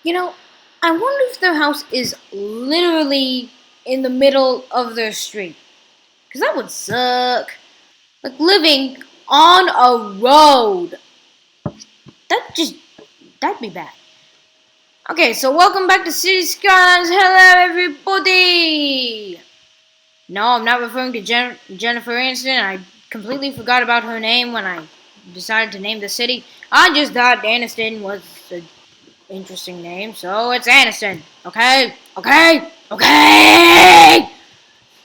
You know, I wonder if their house is literally in the middle of their street. Because that would suck. Like living on a road. That just, that'd be bad. Okay, so welcome back to City Skylines. Hello, everybody. No, I'm not referring to Jennifer Aniston. I completely forgot about her name when I decided to name the city. I just thought Aniston was an interesting name, so it's Aniston. Okay? Okay? Okay!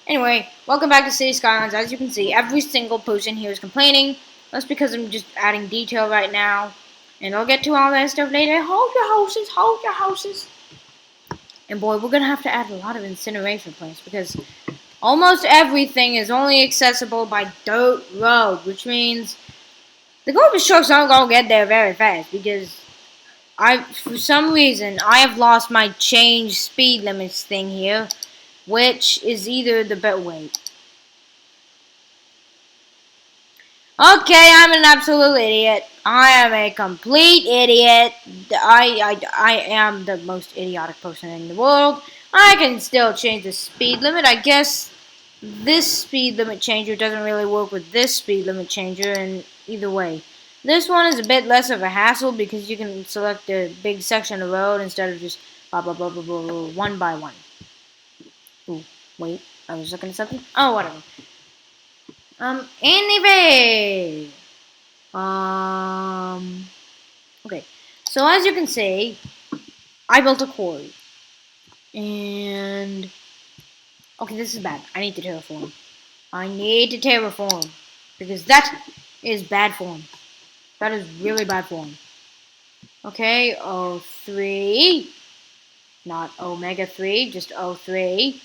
Anyway, welcome back to City Skylines. As you can see, every single person here is complaining. That's because I'm just adding detail right now. And I'll get to all that stuff later. Hold your horses, hold your horses. And boy, we're going to have to add a lot of incineration plants because almost everything is only accessible by dirt road, which means the garbage trucks aren't going to get there very fast because for some reason, I have lost my change speed limits thing here, which is either the better way. Okay, I'm an absolute idiot. I am a complete idiot. I am the most idiotic person in the world. I can still change the speed limit. I guess this speed limit changer doesn't really work with this speed limit changer, and either way. This one is a bit less of a hassle because you can select a big section of road instead of just blah blah blah blah blah, blah one by one. Ooh, wait, I was looking at something. Oh, whatever. Anyway. Okay. So as you can see, I built a quarry. And okay, this is bad. I need to terraform. Because that is bad form. That is really bad form. Okay, O3. Not Omega 3, just O3.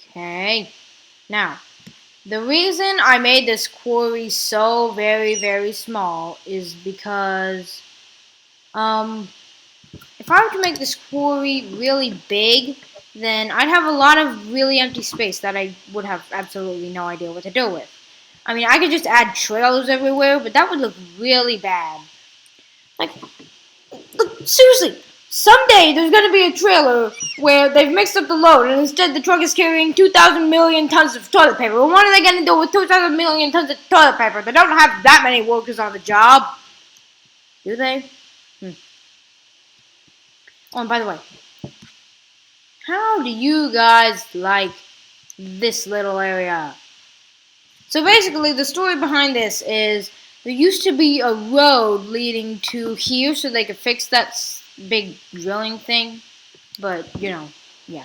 Okay. Now, the reason I made this quarry so very, very small is because, if I were to make this quarry really big, then I'd have a lot of really empty space that I would have absolutely no idea what to do with. I mean, I could just add trailers everywhere, but that would look really bad. Like, seriously, someday there's gonna be a trailer where they've mixed up the load, and instead the truck is carrying 2,000 million tons of toilet paper. Well, what are they gonna do with 2,000 million tons of toilet paper? They don't have that many workers on the job, do they? Oh, and by the way, how do you guys like this little area? So basically, the story behind this is there used to be a road leading to here so they could fix that big drilling thing. But, you know, yeah.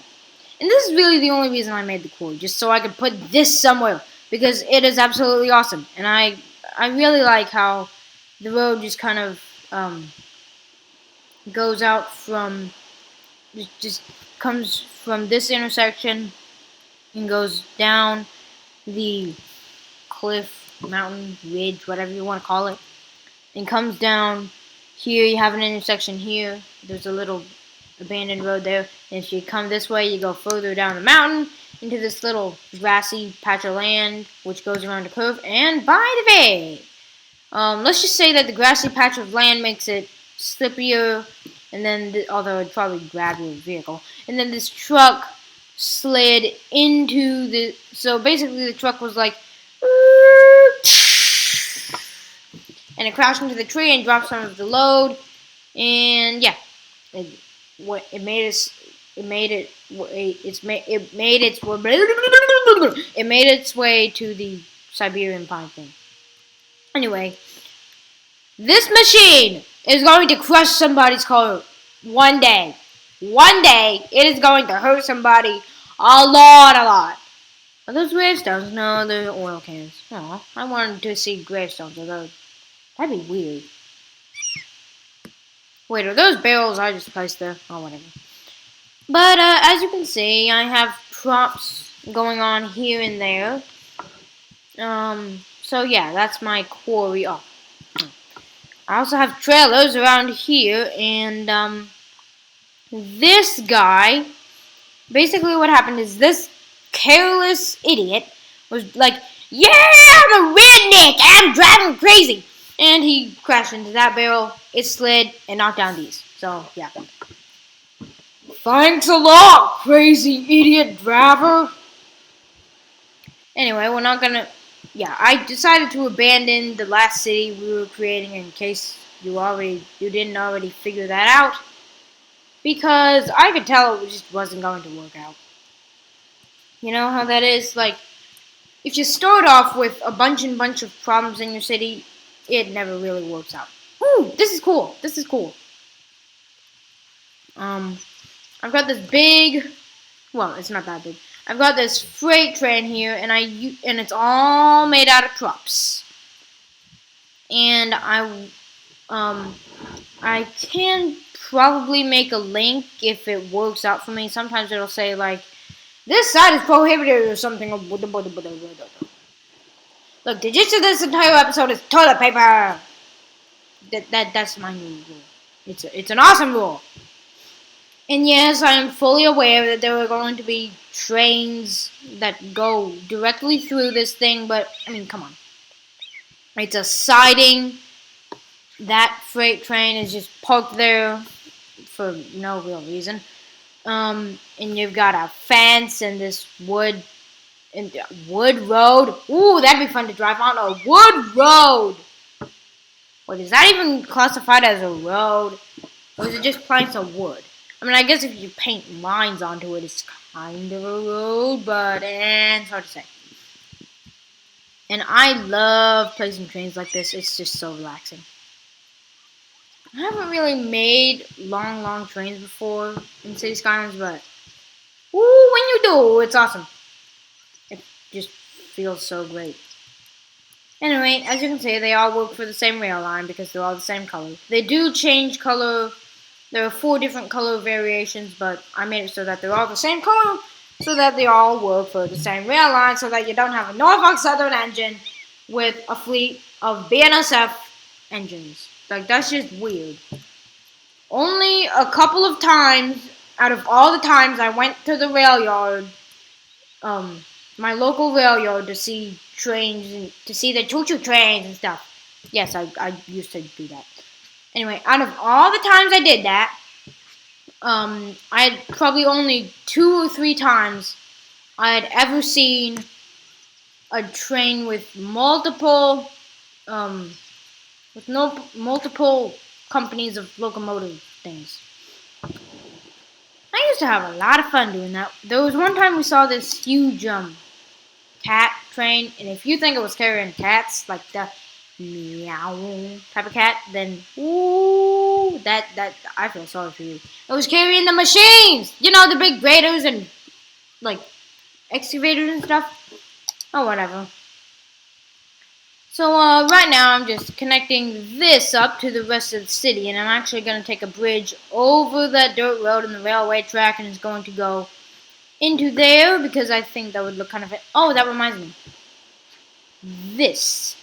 And this is really the only reason I made the quarry, just so I could put this somewhere, because it is absolutely awesome. And I really like how the road just kind of goes out from, just comes from this intersection and goes down the cliff, mountain, ridge, whatever you want to call it, and comes down here. You have an intersection here. There's a little abandoned road there. And if you come this way, you go further down the mountain into this little grassy patch of land, which goes around a curve. And by the way, let's just say that the grassy patch of land makes it slippier, and then, although it'd probably grab your vehicle, and then this truck slid into the, so basically the truck was like, and it crashed into the tree and dropped some of the load, and yeah, it made its way to the Siberian pine thing. Anyway, this machine is going to crush somebody's car one day. One day, it is going to hurt somebody a lot. Are those gravestones? No, they're oil cans. Oh, I wanted to see gravestones. Although that'd be weird. Wait, are those barrels I just placed there? Oh, whatever. But as you can see, I have props going on here and there. So yeah, that's my quarry. Oh, I also have trailers around here, and this guy. Basically, what happened is this careless idiot was like, "Yeah, I'm a redneck. I'm driving crazy. And he crashed into that barrel. It slid and knocked down these. So, yeah. Thanks a lot, crazy idiot driver. Anyway, we're not gonna. Yeah, I decided to abandon the last city we were creating in case you didn't already figure that out, because I could tell it just wasn't going to work out. You know how that is? Like, if you start off with a bunch of problems in your city, it never really works out. Ooh, this is cool. This is cool. Um, I've got this big. Well, it's not that big. I've got this freight train here, and it's all made out of props. And I can probably make a link if it works out for me. Sometimes it'll say like, this site is prohibited or something. Look, the gist of this entire episode is toilet paper. That's my new rule. It's an awesome rule. And yes, I am fully aware that there are going to be trains that go directly through this thing, but I mean, come on. It's a siding. That freight train is just parked there for no real reason. And you've got a fence and this wood road. Ooh, that'd be fun to drive on a wood road. Wait, is that even classified as a road? Or is it just planks of wood? I mean, I guess if you paint lines onto it, it's kind of a road, but it's hard to say. And I love placing trains like this. It's just so relaxing. I haven't really made long trains before in City Skylines, but ooh, when you do, it's awesome. It just feels so great. Anyway, as you can see, they all work for the same rail line because they're all the same color. They do change color. There are 4 different color variations, but I made it so that they're all the same color, so that they all work for the same rail line, so that you don't have a Norfolk Southern engine with a fleet of BNSF engines. Like, that's just weird. Only a couple of times out of all the times I went to the rail yard, my local rail yard, to see trains and to see the choo-choo trains and stuff. Yes, I used to do that. Anyway, out of all the times I did that, I had probably only 2 or 3 times I had ever seen a train with multiple multiple companies of locomotive things. I used to have a lot of fun doing that. There was one time we saw this huge cat train, and if you think it was carrying cats, like the meow type of cat, then ooh, that I feel sorry for you. It was carrying the machines, you know, the big graders and like excavators and stuff. Oh, whatever. So right now I'm just connecting this up to the rest of the city, and I'm actually going to take a bridge over that dirt road and the railway track, and it's going to go into there because I think that would look kind of. Oh, that reminds me. This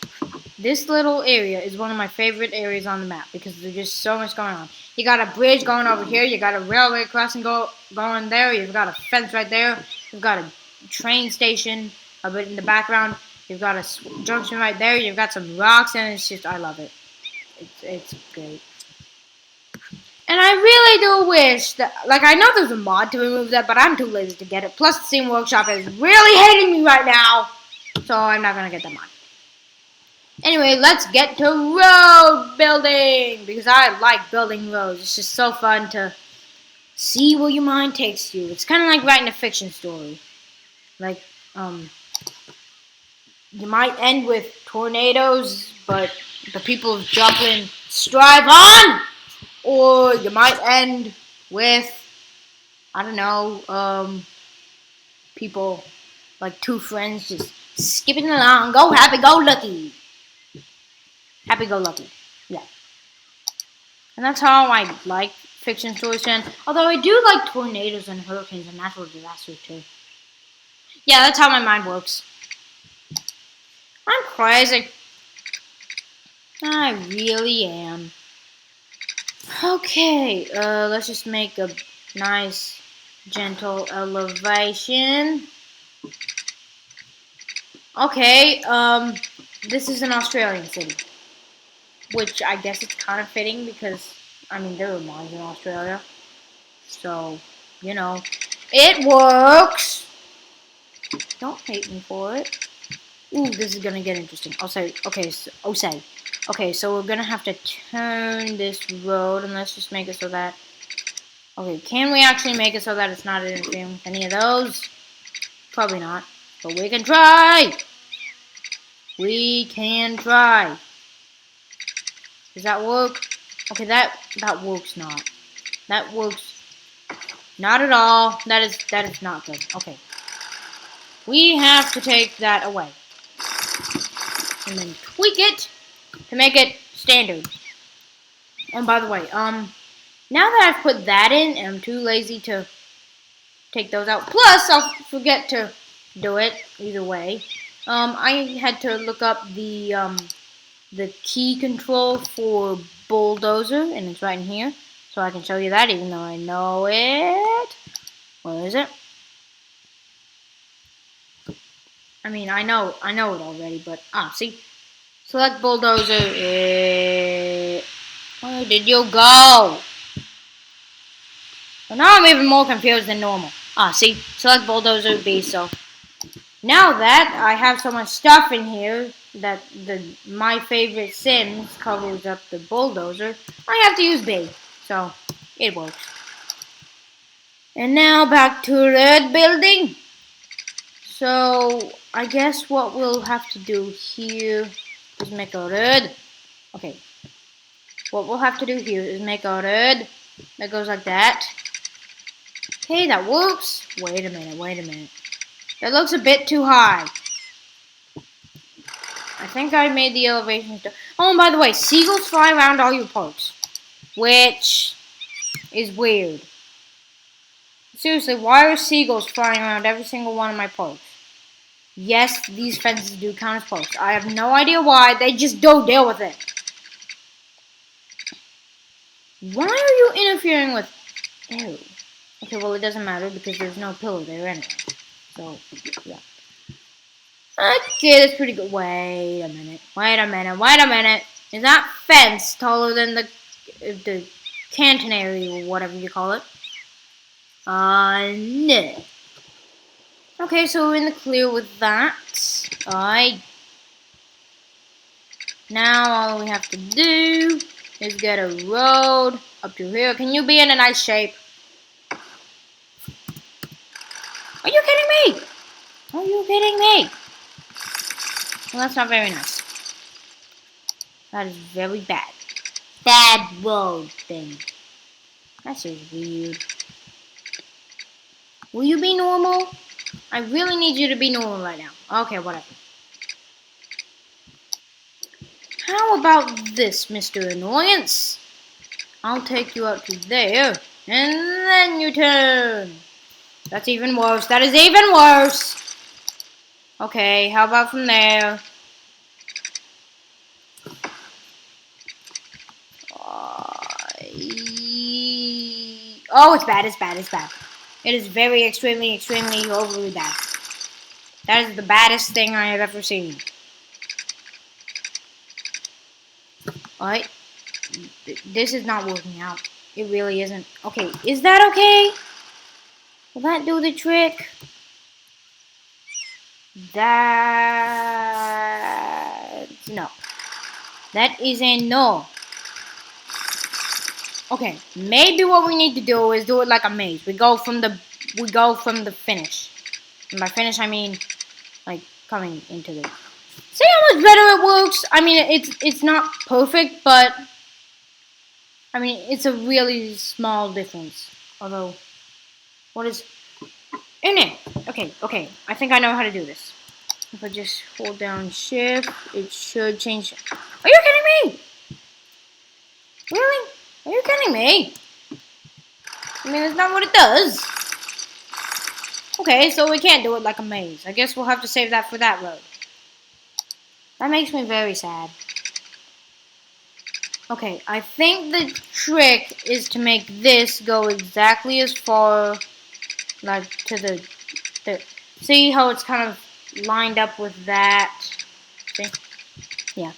little area is one of my favorite areas on the map because there's just so much going on. You got a bridge going over here. You got a railway crossing going there. You've got a fence right there. You've got a train station a bit in the background. You've got a junction right there. You've got some rocks, and it's just, I love it. It's great. And I really do wish that, like, I know there's a mod to remove that, but I'm too lazy to get it. Plus, the Steam Workshop is really hating me right now, so I'm not gonna get the mod. Anyway, let's get to road building, because I like building roads. It's just so fun to see where your mind takes you. It's kind of like writing a fiction story. Like, you might end with tornadoes, but the people of Joplin strive on! Or you might end with, I don't know, people, like 2 friends just skipping along. Go happy, go lucky. Happy go lucky. Yeah. And that's how I like fiction stories. Although I do like tornadoes and hurricanes and natural disasters too. Yeah, that's how my mind works. I'm crazy. I really am. Okay, let's just make a nice, gentle elevation. Okay, this is an Australian city. which I guess it's kind of fitting because, I mean, there were mines in Australia. So, you know, it works. Don't hate me for it. Ooh, this is gonna get interesting. I'll say, okay, so, okay, so we're gonna have to turn this road, and let's just make it so that, okay, can we actually make it so that it's not interfering with any of those? Probably not, but we can try. We can try. Does that work? Okay, that works not. That works not at all. That is not good. Okay. We have to take that away. And then tweak it to make it standard. And by the way, now that I've put that in, and I'm too lazy to take those out. Plus, I'll forget to do it either way. I had to look up the key control for bulldozer, and it's right in here. So I can show you that, even though I know it. Where is it? I mean, I know it already, but see, select bulldozer. Where did you go? Well, now I'm even more confused than normal. See, select bulldozer B. So now that I have so much stuff in here that my favorite Sims covers up the bulldozer, I have to use B. So it works. And now back to the building. So I guess what we'll have to do here is make a road. Okay. What we'll have to do here is make a road that goes like that. Okay, that works. Wait a minute. That looks a bit too high. I think I made the elevation. Oh, and by the way, seagulls fly around all your parks, which is weird. Seriously, why are seagulls flying around every single one of my parks? Yes, these fences do count as parks. I have no idea why. They just don't deal with it. Why are you interfering with... Ew. Okay, well, it doesn't matter because there's no pillar there anyway. So, yeah. Okay, that's pretty good. Wait a minute. Is that fence taller than the cantonary or whatever you call it? No. Okay, so we're in the clear with that. Alright. Now all we have to do is get a road up to here. Can you be in a nice shape? Are you kidding me? Well, that's not very nice. That is very bad. Bad road thing. That's just weird. Will you be normal? I really need you to be normal right now. Okay, whatever. How about this, Mr. Annoyance? I'll take you up to there, and then you turn. That's even worse. That is even worse. Okay, how about from there? Oh, it's bad. It is very, extremely, overly bad. That is the baddest thing I have ever seen. Alright. This is not working out. It really isn't. Okay, is that okay? Will that do the trick? No. That is a no. Okay, maybe what we need to do is do it like a maze. We go from the finish. And by finish I mean like coming into the... See how much better it works? I mean it's not perfect, but I mean it's a really small difference. Although what is in it? Okay. I think I know how to do this. If I just hold down shift, it should change. Are you kidding me? Really? Are you kidding me? I mean, that's not what it does. Okay, so we can't do it like a maze. I guess we'll have to save that for that road. That makes me very sad. Okay, I think the trick is to make this go exactly as far, like, to the see how it's kind of lined up with that? See? Yeah.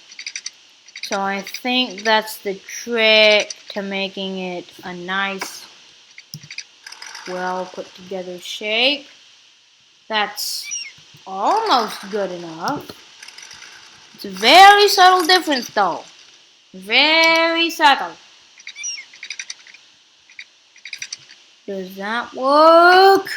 So I think that's the trick to making it a nice, well put together shape. That's almost good enough. It's a very subtle difference though. Very subtle. Does that work?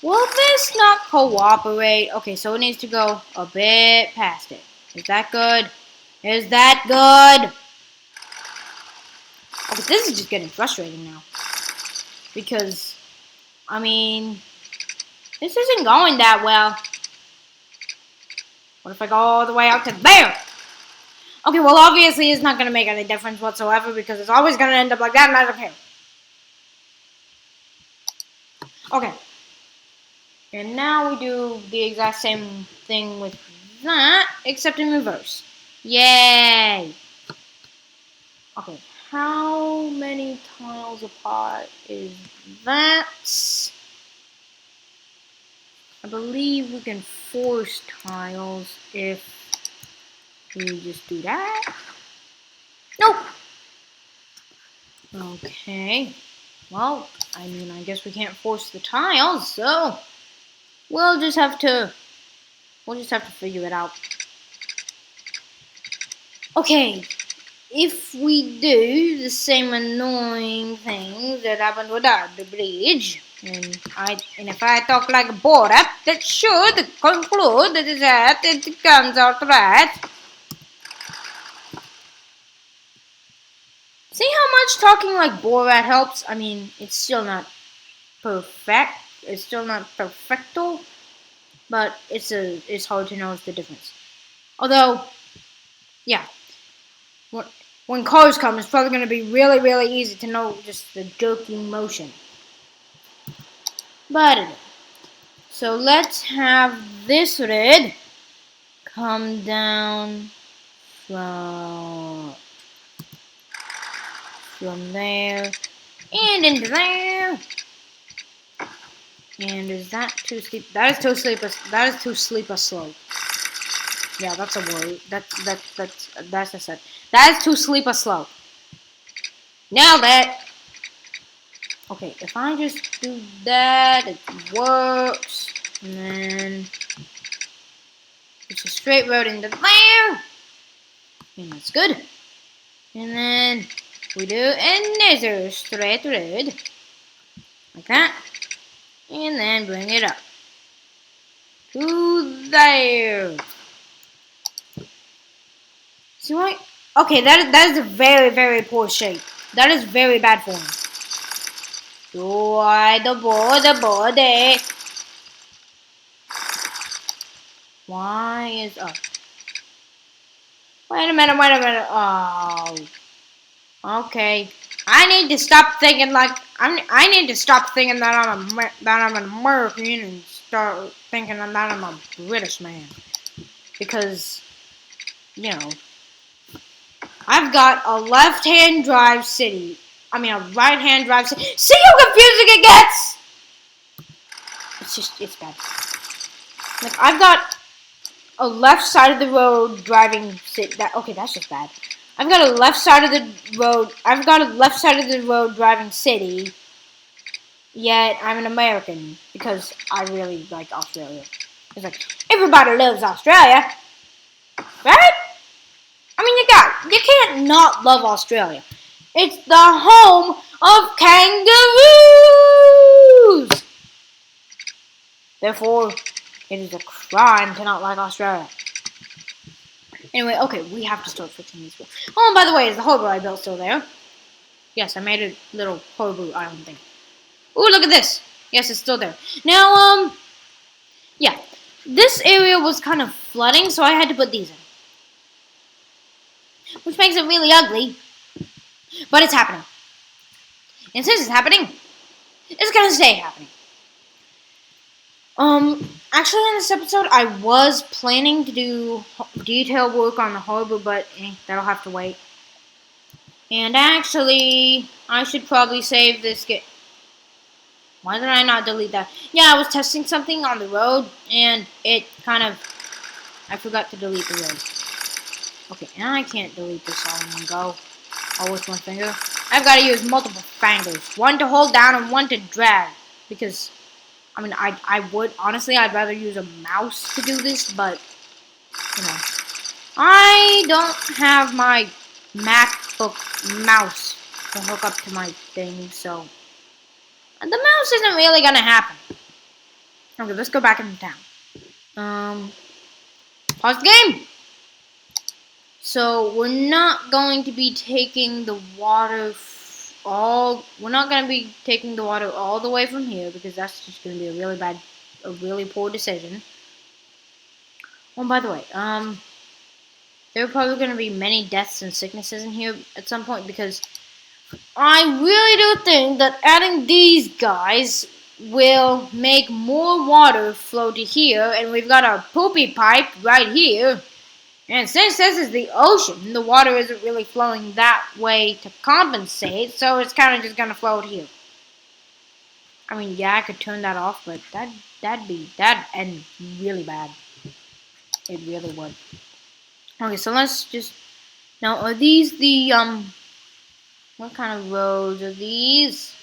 Will this not cooperate? Okay, so it needs to go a bit past it. Is that good? Is that good? Okay, this is just getting frustrating now. Because, I mean, this isn't going that well. What if I go all the way out to there? Okay, well, obviously it's not going to make any difference whatsoever because it's always going to end up like that and I don't care. Okay. And now we do the exact same thing with that, except in reverse. Yay! Okay, how many tiles apart is that? I believe we can force tiles if we just do that. Nope! Okay, well, I mean, I guess we can't force the tiles, so we'll just have to figure it out. Okay, if we do the same annoying things that happened without the bridge, and if I talk like a Borat, that should conclude that it comes out right. See how much talking like Borat helps? I mean, it's still not perfect. It's still not perfecto, but it's hard to notice the difference. Although, yeah. When cars come, it's probably going to be really, really easy to know just the joking motion. But anyway, so let's have this red come down from there and into there. And is that too steep? That is too steep. That is too steep a slope. Yeah, that's a word. That's a set. That is too steep a slope. Nailed it. Okay, if I just do that, it works. And then it's a straight road into there. And that's good. And then we do another straight road. Like that. And then bring it up. To there. See what? Okay, that is a very, very poor shape. That is very bad form. The body. Why is up? Wait a minute. Oh. Okay. I need to stop thinking like I need to stop thinking that I'm an American and start thinking that I'm a British man. Because, you know, I've got a left-hand drive city. I mean, a right-hand drive city. See how confusing it gets? It's bad. Like, I've got a left side of the road driving city. Okay, that's just bad. I've got a left side of the road. I've got a left side of the road driving city. Yet I'm an American because I really like Australia. It's like everybody loves Australia, right? I mean, you can't not love Australia. It's the home of kangaroos. Therefore, it is a crime to not like Australia. Anyway, okay, we have to start fixing these wheels. Oh, and by the way, is the harbor I built still there? Yes, I made a little harbor island thing. Ooh, look at this. Yes, it's still there. Now, yeah, this area was kind of flooding, so I had to put these in. Which makes it really ugly. But it's happening. And since it's happening, it's gonna stay happening. Actually in this episode, I was planning to do detail work on the harbor, but that'll have to wait. And actually, I should probably save this Why did I not delete that? Yeah, I was testing something on the road, and it kind of... I forgot to delete the road. Okay, and I can't delete this all in one go. All with one finger. I've got to use multiple fingers. One to hold down and one to drag. Because, I mean, I would... Honestly, I'd rather use a mouse to do this, but... You know. I don't have my MacBook mouse to hook up to my thing, so... The mouse isn't really gonna happen. Okay, let's go back into town. Pause the game! So, we're not going to be taking the water we're not going to be taking the water all the way from here, because that's just going to be a really poor decision. Oh, by the way, there are probably going to be many deaths and sicknesses in here at some point, because I really do think that adding these guys will make more water flow to here, and we've got our poopy pipe right here. And since this is the ocean, the water isn't really flowing that way to compensate, so it's kind of just gonna flow to here. I mean, yeah, I could turn that off, but that'd end really bad. It really would. Okay, so let's just... Now, are these the, what kind of roads are these?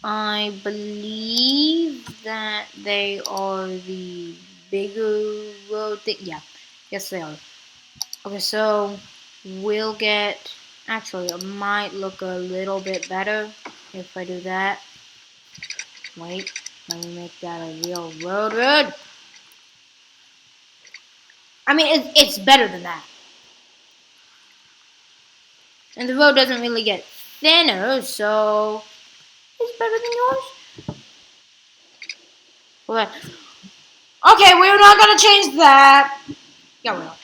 I believe that they are the bigger road thing. Yeah, yes they are. Okay, so we'll get... Actually, it might look a little bit better if I do that. Wait, let me make that a real road. I mean, it's better than that. And the road doesn't really get thinner, so it's better than yours. Well, okay, we're not gonna change that. Yeah, we are.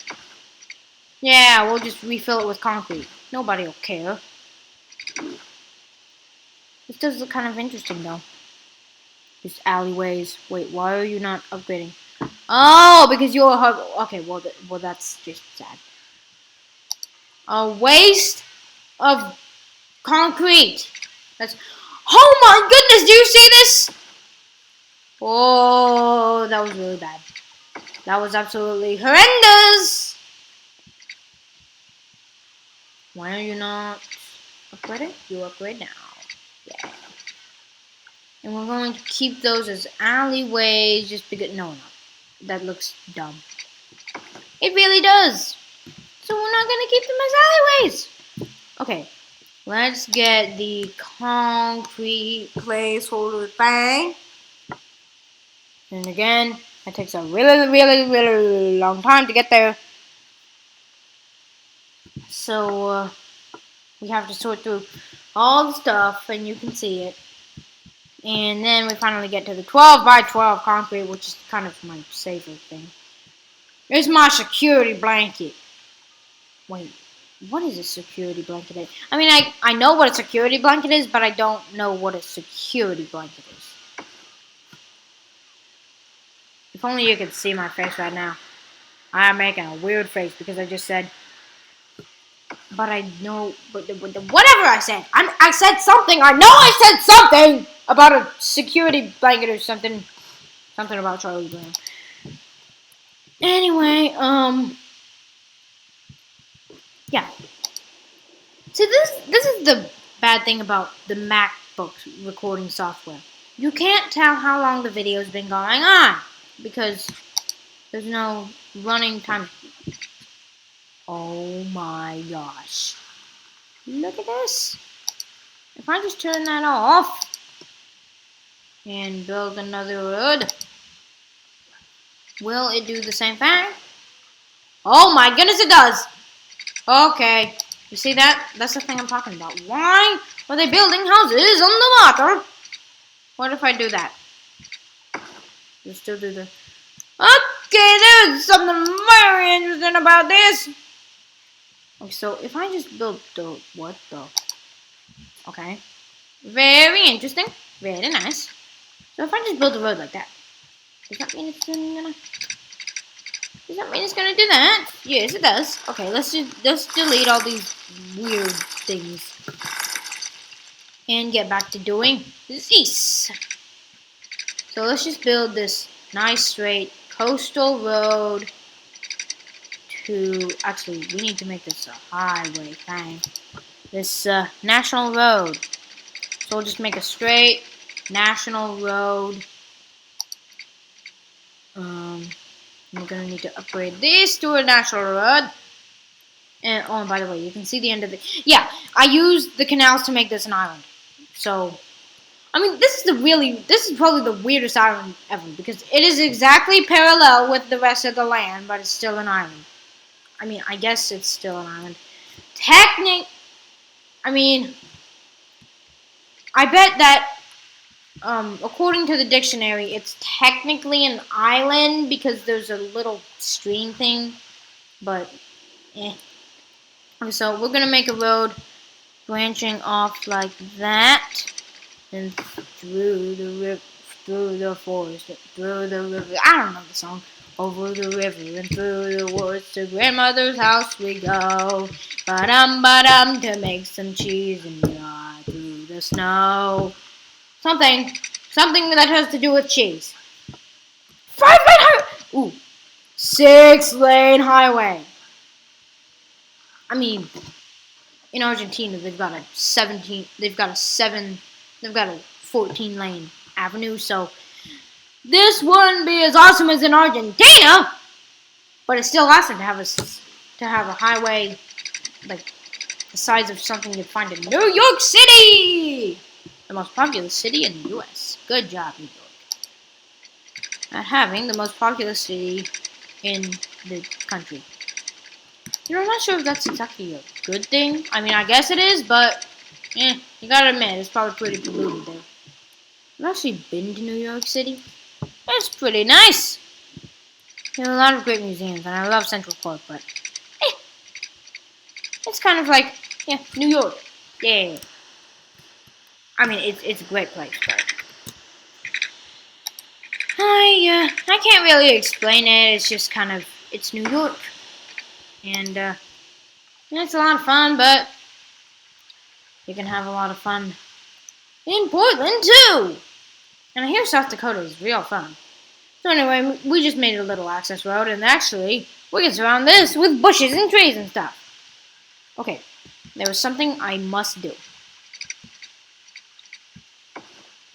Yeah, we'll just refill it with concrete. Nobody will care. This does look kind of interesting, though. These alleyways. Wait, why are you not upgrading? Oh, because you're a hug. Okay, well, that's just sad. A waste of concrete. That's... Oh my goodness, do you see this? Oh, that was really bad. That was absolutely horrendous. Why are you not upgrading? You upgrade now. Yeah. And we're going to keep those as alleyways just because... No. That looks dumb. It really does. So we're not going to keep them as alleyways. Okay. Let's get the concrete placeholder thing. And again, it takes a really long time to get there. So we have to sort through all the stuff, and you can see it. And then we finally get to the 12 by 12 concrete, which is kind of my safer thing. Here's my security blanket. Wait, what is a security blanket? I mean, I know what a security blanket is, but I don't know what a security blanket is. If only you could see my face right now. I am making a weird face because I just said... But I know, but whatever I said. I said something. I know I said something about a security blanket or something. Something about Charlie Brown. Anyway, yeah. So this is the bad thing about the MacBook recording software. You can't tell how long the video's been going on because there's no running time. Oh my gosh. Look at this. If I just turn that off and build another road, will it do the same thing? Oh my goodness, it does. Okay. You see that? That's the thing I'm talking about. Why are they building houses on the water? What if I do that? You still do the... Okay, there's something very interesting about this. Okay, so if I just build the... What the... Okay. Very interesting. Very nice. So if I just build a road like that, does that mean it's gonna... Does that mean it's gonna do that? Yes, it does. Okay, let's delete all these weird things. and get back to doing this. So let's just build this nice straight coastal road to, actually we need to make this a highway thing. This national road. So we'll just make a straight national road. We're gonna need to upgrade this to a national road. And oh, and by the way, you can see the end of the. Yeah, I used the canals to make this an island. So, I mean, this is probably the weirdest island ever because it is exactly parallel with the rest of the land, but it's still an island. I mean, I guess it's still an island. I mean, I bet that according to the dictionary, it's technically an island because there's a little stream thing, but eh. So we're gonna make a road branching off like that, and through the river, through the forest, through the river. I don't know the song. Over the river and through the woods to grandmother's house we go. Ba-dum to make some cheese and ride through the snow. Something that has to do with cheese. 5-lane highway. Ooh, 6-lane highway. I mean, in Argentina, they've got a 14-lane avenue, so this wouldn't be as awesome as in Argentina, but it's still awesome to have a highway like the size of something you'd find in New York City, the most populous city in the U.S. Good job, New York, at having the most populous city in the country. You know, I'm not sure if that's exactly a good thing. I mean, I guess it is, but you gotta admit, it's probably pretty polluted there. I've actually been to New York City. It's pretty nice. There's a lot of great museums, and I love Central Park, but it's kind of like, New York. Yeah. I mean, it's a great place, but I can't really explain it. It's just kind of, it's New York. And it's a lot of fun, but you can have a lot of fun in Portland too. And I hear South Dakota is real fun. So anyway, we just made a little access road, and actually, we can surround this with bushes and trees and stuff. Okay, there was something I must do.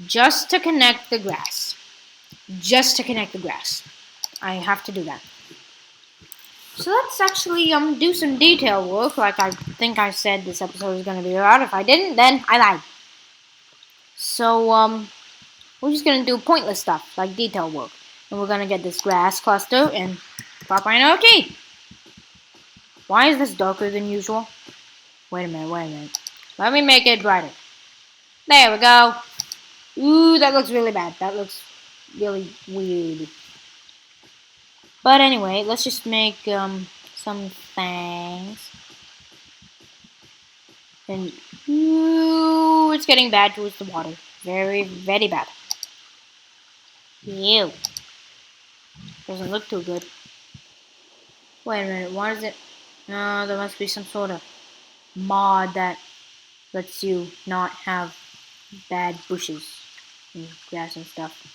Just to connect the grass. I have to do that. So let's actually do some detail work, like I think I said this episode was going to be about. If I didn't, then I lied. So we're just going to do pointless stuff, like detail work. And we're going to get this grass cluster and pop in our key. Why is this darker than usual? Wait a minute. Let me make it brighter. There we go. Ooh, that looks really bad. That looks really weird. But anyway, let's just make some things. And ooh, it's getting bad towards the water. Very, very bad. Ew. Doesn't look too good. Wait a minute, what is it? No, there must be some sort of mod that lets you not have bad bushes and grass and stuff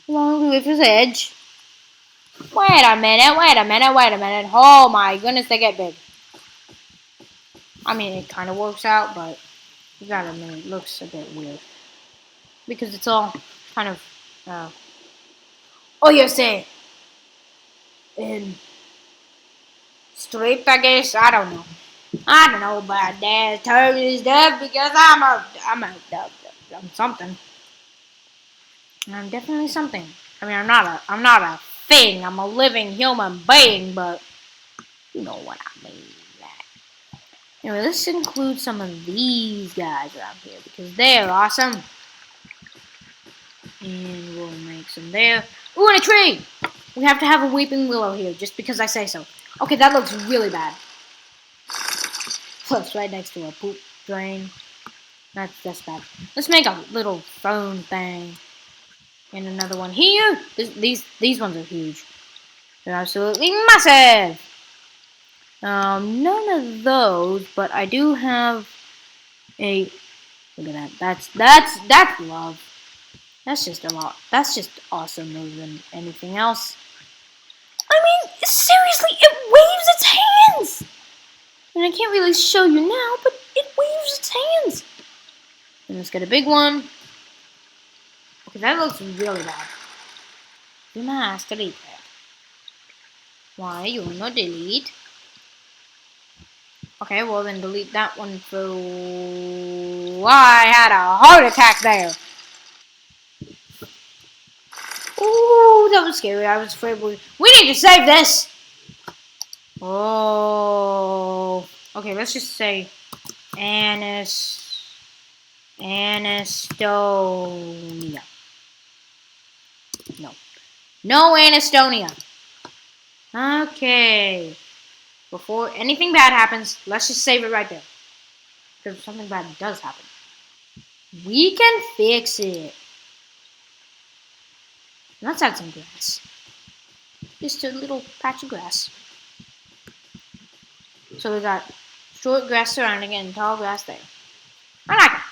along the river's edge. Wait a minute. Oh my goodness, they get big. I mean, it kind of works out, but you gotta admit, it looks a bit weird. Because it's all kind of, oh, you say, in straight, I guess, I don't know about that term and stuff because I'm something. I'm definitely something. I mean, I'm not a thing. I'm a living human being, but you know what I mean. Anyway, let's include some of these guys around here because they're awesome. And we'll make some there. Ooh, and a tree! We have to have a weeping willow here just because I say so. Okay, that looks really bad. Plus, right next to a poop drain. That's bad. Let's make a little phone thing. And another one here. These ones are huge. They're absolutely massive. None of those, but I do have a Look at that. That's love. That's just a lot. That's just awesome more than anything else. I mean, seriously, it waves its hands! And I can't really show you now, but it waves its hands. And let's get a big one. Okay, that looks really bad. You must delete that. Why? You will not delete. Okay, well then delete that one for... I had a heart attack there. Ooh, that was scary. I was afraid we need to save this. Oh. Okay, let's just say Anastonia. No Anastonia. Okay. Before anything bad happens, let's just save it right there. Because if something bad does happen, we can fix it. Let's add some grass. Just a little patch of grass. So we got short grass surrounding it and tall grass there. I like it.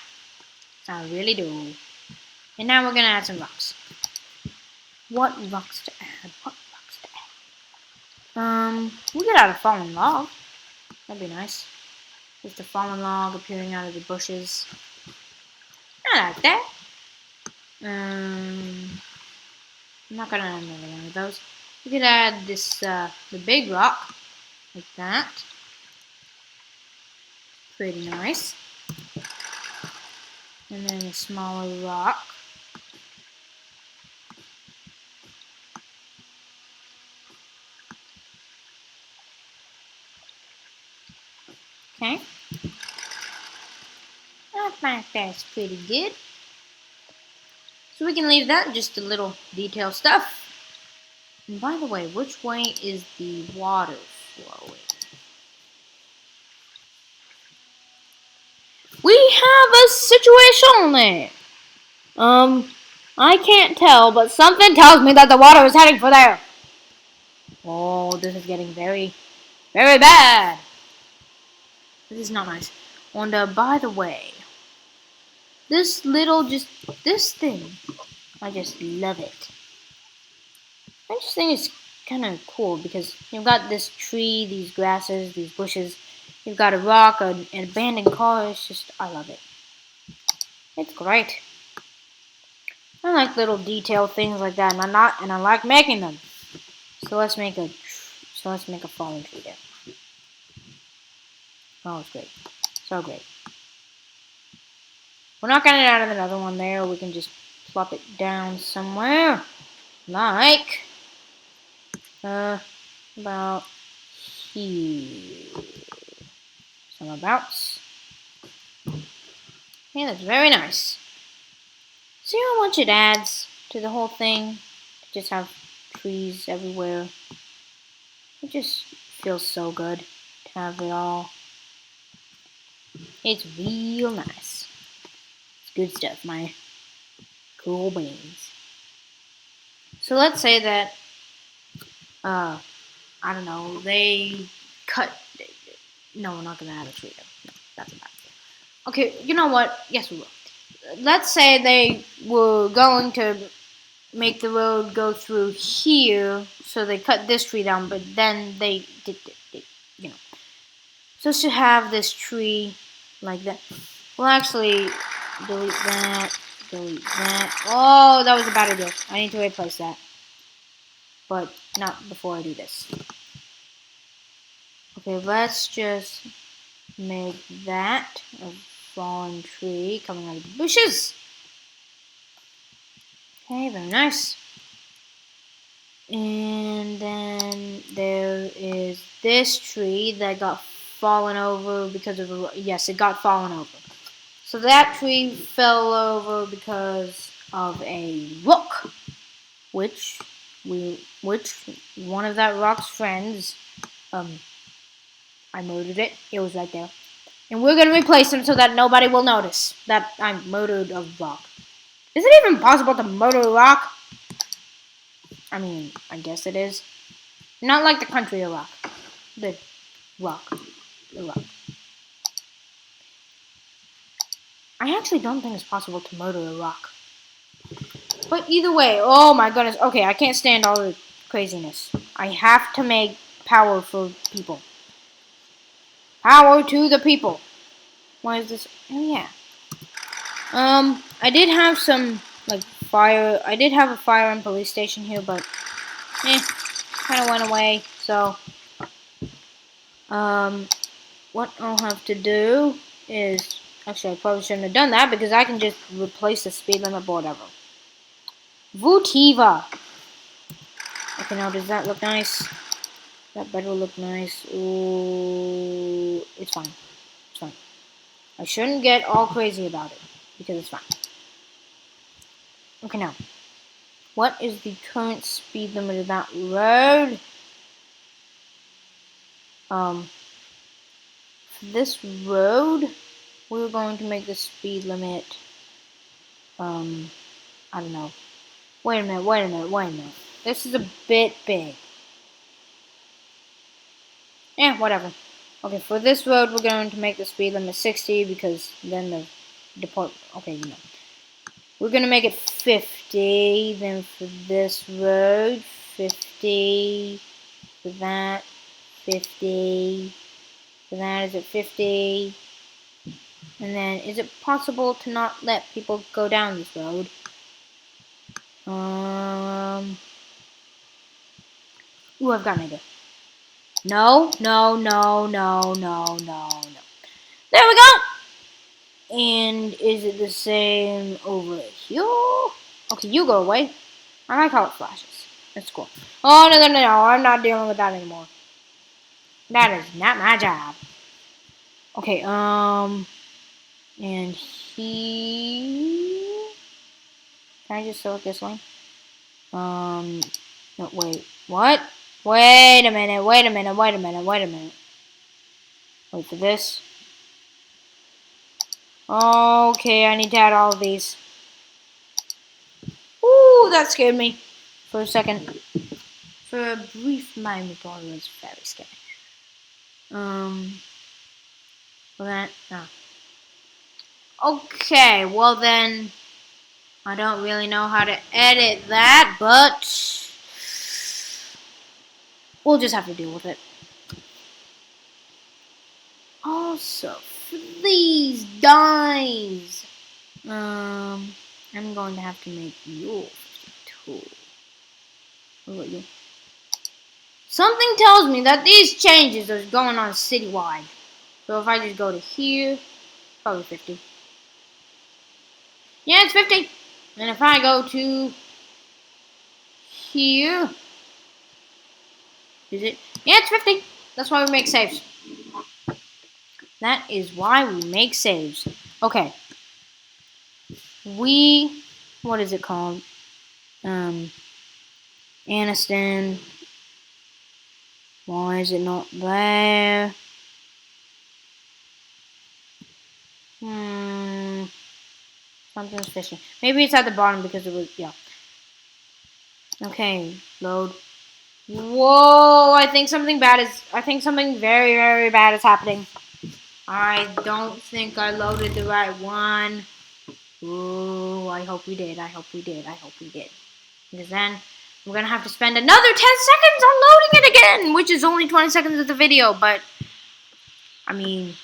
I really do. And now we're going to add some rocks. What rocks to add? We could add a fallen log. That'd be nice. Just a fallen log appearing out of the bushes. I like that. I'm not gonna add another one of those. We could add this, the big rock, like that. Pretty nice. And then a smaller rock. Okay. I think that's pretty good. So we can leave that just a little detail stuff. And by the way, which way is the water flowing? We have a situation there. I can't tell, but something tells me that the water is heading for there. Oh, this is getting very, very bad. This is not nice. And by the way, this thing, I just love it. I just think it's kind of cool because you've got this tree, these grasses, these bushes. You've got a rock, an abandoned car. It's just, I love it. It's great. I like little detailed things like that, and I like making them. So let's make a fallen tree there. Oh, it's great. So great. We're not gonna add another one there. We can just plop it down somewhere. Like, about here. Some abouts. Okay, that's very nice. See how much it adds to the whole thing? To just have trees everywhere. It just feels so good to have it all. It's real nice. It's good stuff, my cool beans. So let's say that, I don't know, they cut. No, we're not gonna add a tree though. No, that's bad. Okay, you know what? Yes, we will. Let's say they were going to make the road go through here, so they cut this tree down, but then they you know. So to have this tree like that. We'll actually delete that. Oh, that was a bad idea. I need to replace that. But not before I do this. Okay, let's just make that a fallen tree coming out of the bushes. Okay, very nice. And then there is this tree that got fallen over because of yes, it got fallen over. So that tree fell over because of a rock, which one of that rock's friends, I murdered it. It was right there, and we're gonna replace him so that nobody will notice that I murdered a rock. Is it even possible to murder a rock? I mean, I guess it is. Not like the country of rock. The rock. I actually don't think it's possible to murder a rock. But either way, oh my goodness. Okay, I can't stand all the craziness. I have to make power for people. Power to the people. Why is this? Oh yeah. I did have some like fire. I did have a fire and police station here, but kind of went away. So, what I'll have to do is actually I probably shouldn't have done that because I can just replace the speed limit board ever. Vutiva. Okay, now does that look nice? That better look nice. Ooh, it's fine. It's fine. I shouldn't get all crazy about it because it's fine. Okay, now. What is the current speed limit of that road? For this road, we're going to make the speed limit, I don't know. Wait a minute. This is a bit big. Whatever. Okay, for this road, we're going to make the speed limit 60 because then the deport. Okay, you know. We're going to make it 50. Then for this road, 50. For that, 50. For that, is it 50? And then, is it possible to not let people go down this road? Ooh, I've got an idea. No. There we go! And is it the same over here? Okay, you go away. I like how it flashes. That's cool. Oh, no. I'm not dealing with that anymore. That is not my job. Okay, and here... Can I just select this one? No, wait. What? Wait a minute. Wait for this. Okay, I need to add all of these. Ooh, that scared me. For a second. For a brief moment, it was very scary. That, no. Okay, well then, I don't really know how to edit that, but we'll just have to deal with it. Also, for these dimes, I'm going to have to make you 52. What about you? Something tells me that these changes are going on citywide. So if I just go to here, probably 50. Yeah, it's 50. And if I go to here, is it? Yeah, it's 50. That's why we make saves. That is why we make saves. Okay. What is it called? Aniston. Why is it not there? Something's fishy. Maybe it's at the bottom because it was, yeah. Okay, load. Whoa, I think something very, very bad is happening. I don't think I loaded the right one. Ooh, I hope we did. Because then we're going to have to spend another 10 seconds on loading it again, which is only 20 seconds of the video, but, I mean,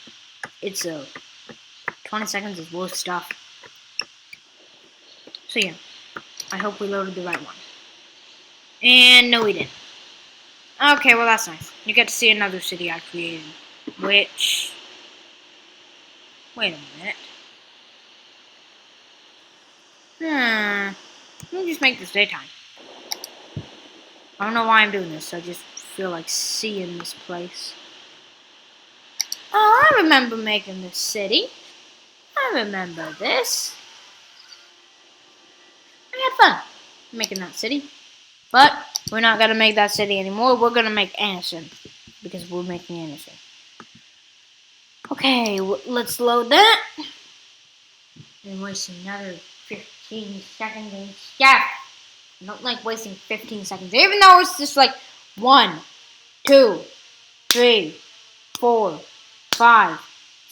20 seconds is worth stuff. So yeah, I hope we loaded the right one. And no, we didn't. Okay, well that's nice. You get to see another city I created, which... Wait a minute. Let me just make this daytime. I don't know why I'm doing this. I just feel like seeing this place. Oh, I remember making this city. I remember this. I had fun making that city. But we're not going to make that city anymore. We're going to make Anderson. Because we're making Anderson. Okay, let's load that. And waste another 15 seconds and stuff. I don't like wasting 15 seconds. Even though it's just like 1, 2, 3, 4, 5,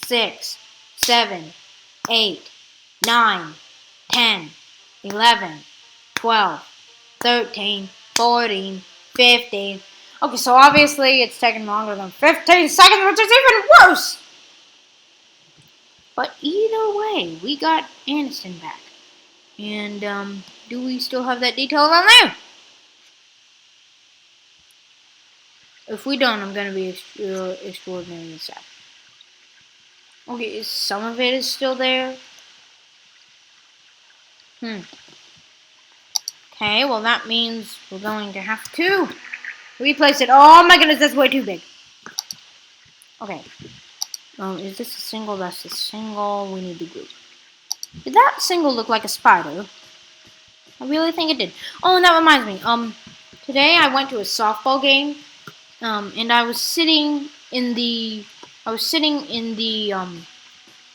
6, 7, 8, 9, 10, 11, 12, 13, 14, 15. Okay, so obviously it's taking longer than 15 seconds, which is even worse. But either way, we got Aniston back. And, do we still have that detail on there? If we don't, I'm gonna be extraordinarily sad. Okay, some of it is still there. Okay, well that means we're going to have to replace it. Oh my goodness, that's way too big. Okay. Is this a single? That's a single. We need the group. Did that single look like a spider? I really think it did. Oh, and that reminds me. Today I went to a softball game. And I was sitting in the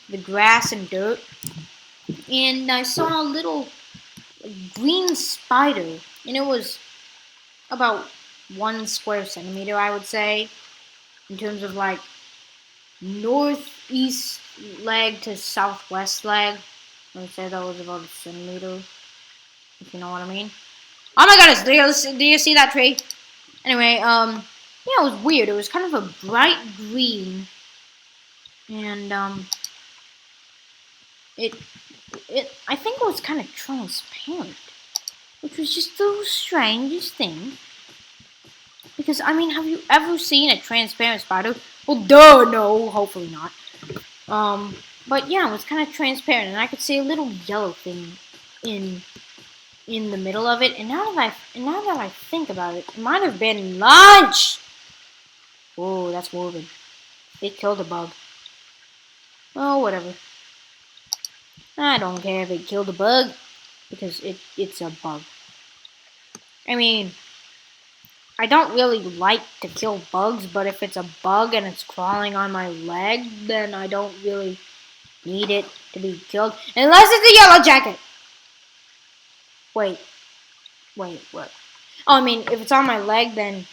the grass and dirt, and I saw a little green spider, and it was about 1 square centimeter, I would say, in terms of like northeast leg to southwest leg. I would say that was about a centimeter, if you know what I mean. Oh my goodness, do you see that tree? Anyway, yeah, it was weird. It was kind of a bright green, and it I think it was kind of transparent, which was just the strangest thing. Because I mean, have you ever seen a transparent spider? Well, duh, no, hopefully not. But yeah, it was kind of transparent, and I could see a little yellow thing in the middle of it. And now that I think about it, it might have been lunch. Oh, that's morbid. It killed a bug. Oh, whatever. I don't care if it killed a bug, because it's a bug. I mean, I don't really like to kill bugs, but if it's a bug and it's crawling on my leg, then I don't really need it to be killed. Unless it's a yellow jacket. Wait. What? Oh, I mean, if it's on my leg, then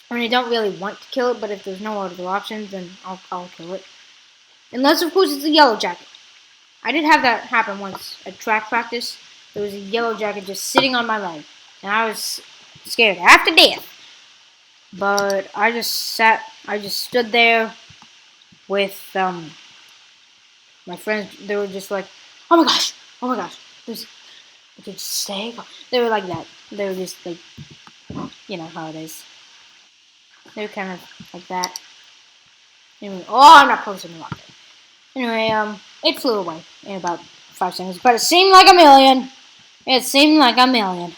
I mean, I don't really want to kill it, but if there's no other options, then I'll kill it. Unless, of course, it's a yellow jacket. I did have that happen once at track practice. There was a yellow jacket just sitting on my leg, and I was scared half to death. But I just stood there with my friends. They were just like, oh my gosh, there's, okay, just stay. They were like that. They were just like, you know how it is. They were kind of like that. Anyway, oh, I'm not posting the rocket. Anyway, it flew away in about 5 seconds, but it seemed like a million. It seemed like a million.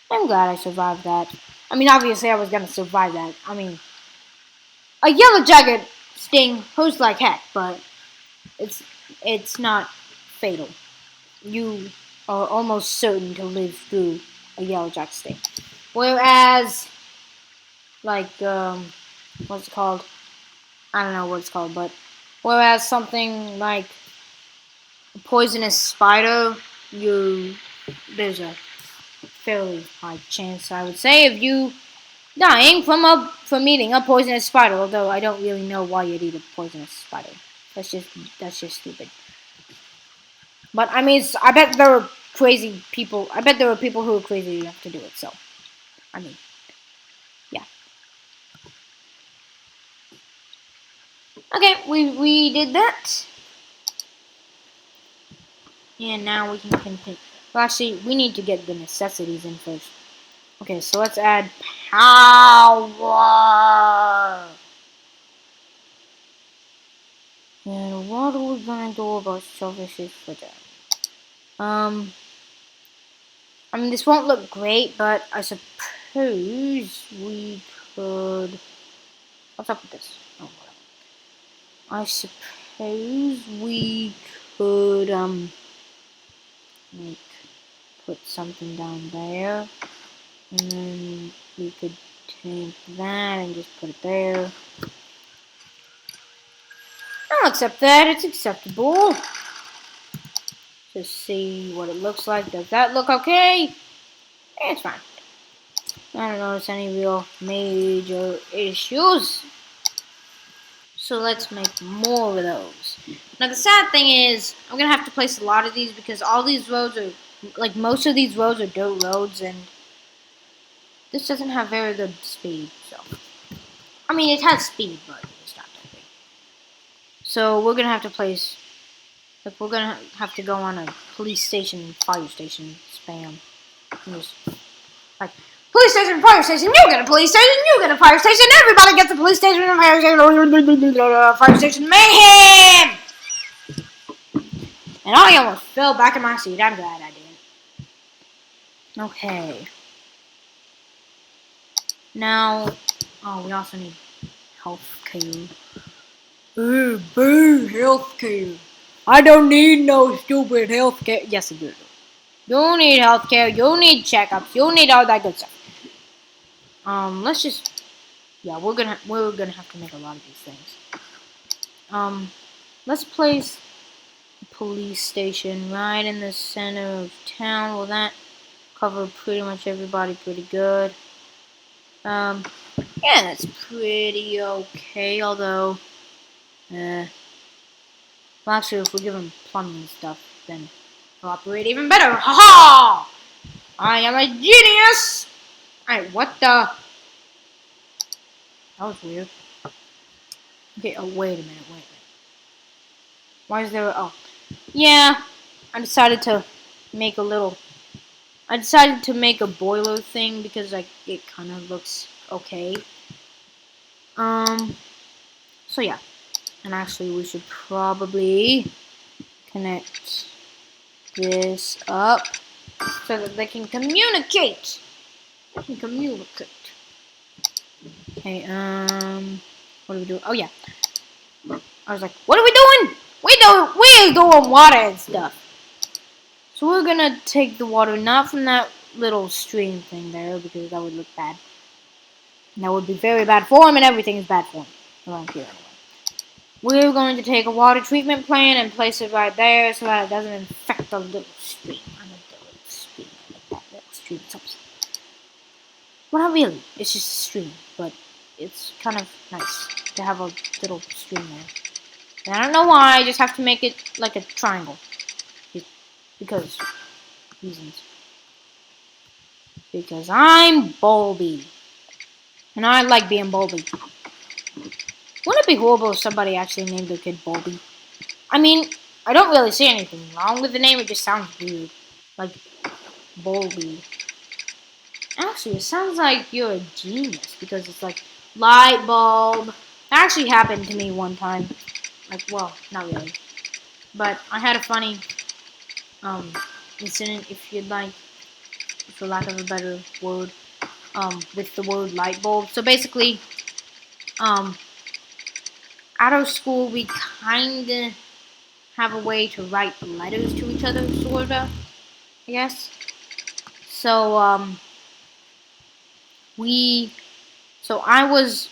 I'm glad I survived that. I mean, obviously I was gonna survive that. I mean, a yellow jacket sting hurts like heck, but it's not fatal. You are almost certain to live through a yellow jacket sting. Whereas, like, what's it called? I don't know what it's called, but whereas something like a poisonous spider, there's a fairly high chance, I would say, of you dying from eating a poisonous spider. Although I don't really know why you'd eat a poisonous spider. That's just stupid. But I mean, I bet there were crazy people. I bet there were people who were crazy enough to do it. So, I mean, yeah. Okay, we did that, and now we can continue. Well, actually, we need to get the necessities in first. Okay, so let's add power. And what are we gonna do about services for that? I mean, this won't look great, but I suppose we could. What's up with this? Oh, whatever. I suppose we could like put something down there, and then we could take that and just put it there. I'll accept that. It's acceptable. Just see what it looks like. Does that look okay? It's fine. I don't notice any real major issues. So let's make more of those. Now the sad thing is, I'm gonna have to place a lot of these because all these roads are, like most of these roads are dirt roads, and this doesn't have very good speed. So, I mean, it has speed, but it's not that big. So we're gonna have to place, like we're gonna have to go on a police station, fire station spam. Just, like, police station, fire station, you get a police station, you get a fire station, everybody gets a police station, fire station, mayhem! And I almost fell back in my seat. I'm glad I didn't. Okay. Now, oh, we also need health care. Boo, health care. I don't need no stupid health care. Yes, I do. You need health care. You need checkups. You need all that good stuff. Let's just, yeah, we're gonna have to make a lot of these things. Let's place a police station right in the center of town. Will that cover pretty much everybody pretty good? Yeah, that's pretty okay. Although, well, actually, if we give them plumbing and stuff, then they'll operate even better. Ha ha! I am a genius. Alright, what the? That was weird. Okay, oh, wait a minute. Why is there, oh. Yeah, I decided to make a boiler thing because, like, it kind of looks okay. So yeah. And actually, we should probably connect this up so that they can communicate. Okay, what do we do? Oh yeah. I was like, what are we doing? We're doing water and stuff. So we're gonna take the water not from that little stream thing there because that would look bad. And that would be very bad form, and everything is bad form around here anyway. We're going to take a water treatment plant and place it right there so that it doesn't infect the little stream. I like the little stream. I like that little stream. Well, not really. It's just a stream, but it's kind of nice to have a little stream there. And I don't know why. I just have to make it like a triangle because reasons. Because I'm Bulby, and I like being Bulby. Wouldn't it be horrible if somebody actually named their kid Bulby? I mean, I don't really see anything wrong with the name, it just sounds weird. Like, Bulby. Actually, it sounds like you're a genius, because it's like, light bulb. That actually happened to me one time. Like, well, not really. But I had a funny, incident, if you'd like, for lack of a better word, with the word light bulb. So basically, out of school, we kinda have a way to write letters to each other, sorta, I guess. So, I was,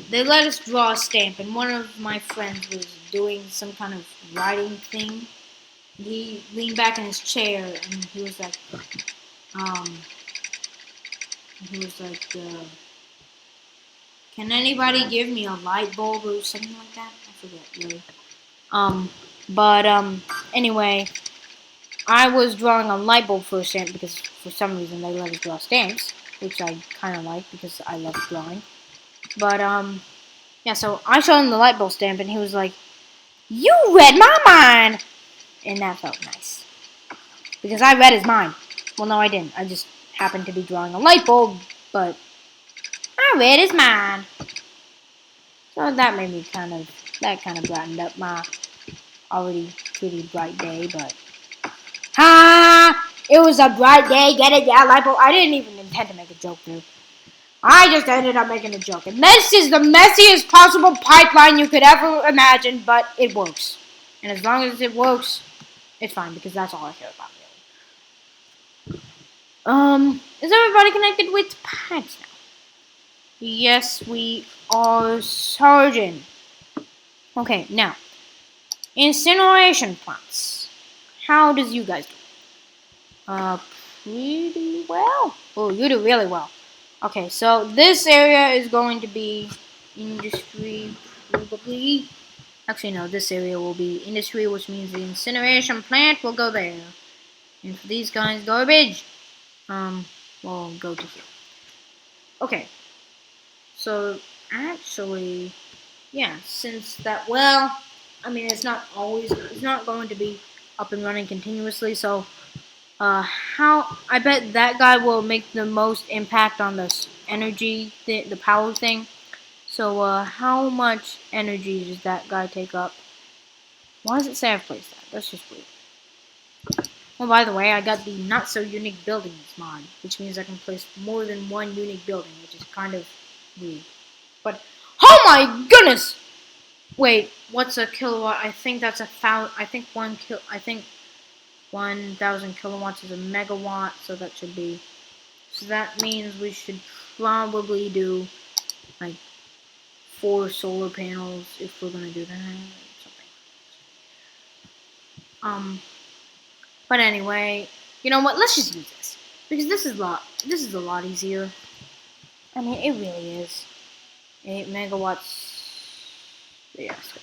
they let us draw a stamp, and one of my friends was doing some kind of writing thing. He leaned back in his chair, and he was like, can anybody give me a light bulb or something like that? I forget, really. Anyway, I was drawing a light bulb for a stamp because for some reason they let us draw stamps, which I kind of like because I love drawing. But, yeah, so I showed him the light bulb stamp, and he was like, you read my mind! And that felt nice. Because I read his mind. Well, no, I didn't. I just happened to be drawing a light bulb, but I read his mind. So that made me kind of brightened up my already pretty bright day, but it was a bright day, get it? Yeah, light bulb. I didn't even intend to make a joke, dude. I just ended up making a joke. And this is the messiest possible pipeline you could ever imagine, but it works. And as long as it works, it's fine, because that's all I care about, really. Is everybody connected with pipes now? Yes, we are, Sergeant. Okay, now, incineration plants. How does you guys do? Pretty well. Oh, you do really well. Okay, so this area is going to be industry probably. Actually, no, this area will be industry, which means the incineration plant will go there. And for these guys, garbage, will go to here. Okay. So, actually, yeah, since that, well, I mean, it's not going to be up and running continuously, so, I bet that guy will make the most impact on this energy, the power thing. So, how much energy does that guy take up? Why does it say I've placed that? That's just weird. Oh, by the way, I got the not so unique buildings mod, which means I can place more than one unique building, which is kind of weird. But, oh my goodness! Wait, what's a kilowatt? I think that's I think 1,000 kilowatts is a megawatt, so that should be. So that means we should probably do like 4 solar panels if we're gonna do that. Something. But anyway, you know what? Let's just use this because this is a lot easier. I mean, it really is. 8 megawatts. Yes.